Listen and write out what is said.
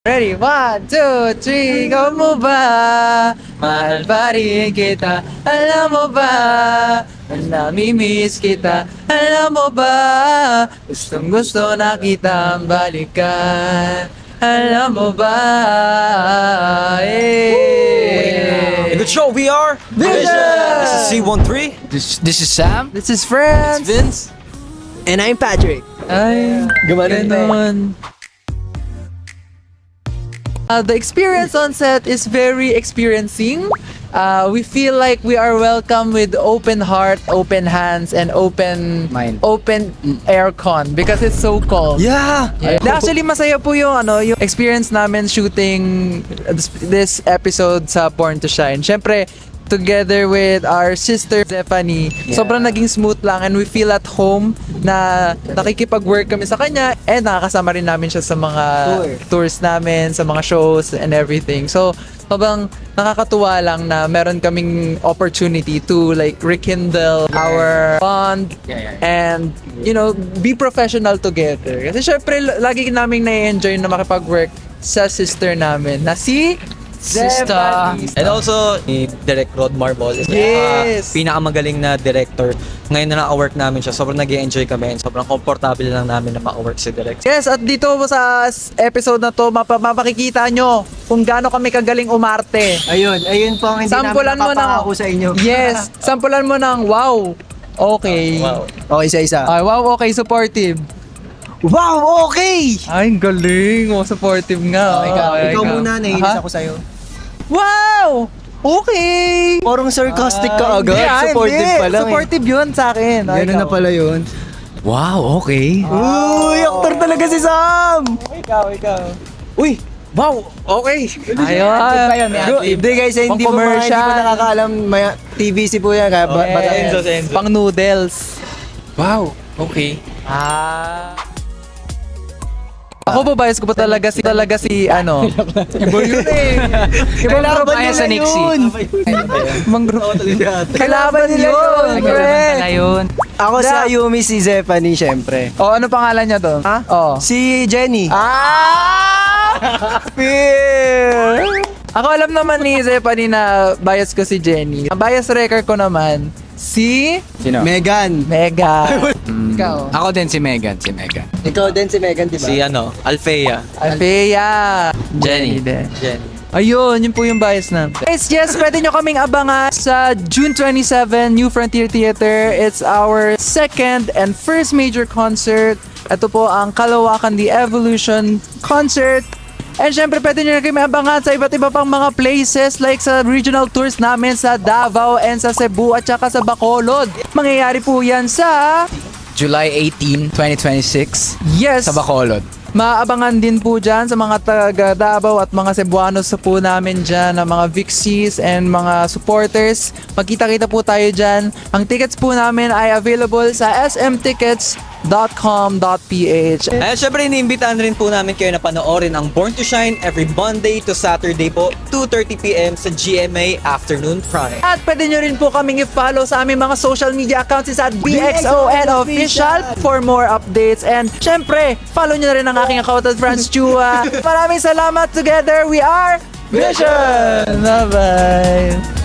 Ready? 1, 2, 3, ikaw mo ba? Mahal pa rin kita, alam mo ba? Namimiss kita, alam mo ba? Gustong gusto na kitang balikan, alam mo ba? A good show, we are Vision! This is C13. This is Sam. This is Friends! Vince. And I'm Patrick. Ay, Gumanon tayo. ganon. The experience on set is very experiencing. We feel like we are welcome with open heart, open hands, and open Mind. open aircon because it's so cold. Yeah. Actually, masaya po yung experience namin shooting this episode sa Born to Shine. Syempre, together with our sister Stephanie, sobrang naging smooth lang and we feel at home na nakikipag-work kami sa kanya and nakakasama rin namin siya sa mga tours namin, sa mga shows and everything. So, sobrang nakakatuwa lang na meron kaming opportunity to like rekindle our bond and be professional together. Kasi syempre lagi naming na-enjoy na makipag-work sa sister namin na si Sister. And also, ni Direk Rod Marbol is Yes. pinakamagaling na director. Ngayon na naka-work namin siya, sobrang nag-enjoy kami and sobrang comfortable lang namin na maka-work si Direk. Yes, at dito sa episode na to, mapakikita nyo kung gaano kami kagaling umarte. Ayun po ang hindi Sampulan mo namin ng napapangako sa inyo. Yes, sampulan mo ng wow. Okay. Wow. O, isa-isa. Ay, wow, okay, supportive. Wow, okay! Ay, ang galing. Oh, supportive nga. Ikaw muna, naiinis Aha. ako sa'yo. Wow! Okay! Parang sarcastic ka agad. Hindi, Supportive hindi. pa lang Supportive yun sa akin. Ay, Ganun na ikaw. pala yun. Wow, okay. Uy, aktor talaga si Sam! Ikaw. Uy, wow, okay. Ayun. Hindi guys, hindi po nakakaalam. May TVC po yan. Kaya Yes. Pang noodles. Wow, okay. Ako ba bias ko pa talaga si ano? Iba yun eh. Ibang group Kalaban sa nila yun! Ibang group. Kalaban nila yun. yun. Ako sa Yumi si Zephanie, syempre. Oh, ano pangalan niya doon? Ha? Oh. Si Jenny. Fear! Ako alam naman ni Zephanie na bias ko si Jenny. Ang bias wrecker ko naman si Sino? Megan. Mega. Ikaw. Ako din si Megan. Ikaw din si Megan, di ba? Si Alfea. Alfea. Jenny. din. Jen. Ayun, yun po yung bias na. Guys, yes, pwede nyo kaming abangan sa June 27, New Frontier Theater. It's our second and first major concert. Ito po ang Kalawakan The Evolution concert. And syempre, pwede nyo na kami abangan sa iba't iba pang mga places like sa regional tours namin sa Davao and sa Cebu at saka sa Bacolod. Mangyayari po yan sa... July 18, 2026. Yes! Sa Bacolod. Maabangan din po dyan sa mga taga Davao at mga Cebuanos po namin dyan, na mga Vixies and mga supporters. Magkita-kita po tayo dyan. Ang tickets po namin ay available sa smtickets.com.ph. Ayan, syempre, iniimbitahan rin po namin kayo na panoorin ang Born to Shine every Monday to Saturday po, 2:30 p.m. sa GMA Afternoon Prime. At pwede nyo rin po kaming i-follow sa aming mga social media accounts is at BXON Official for more updates. And syempre, follow nyo na rin ang aking account at Franz Chua. Maraming salamat. Together, we are Vision! Bye-bye!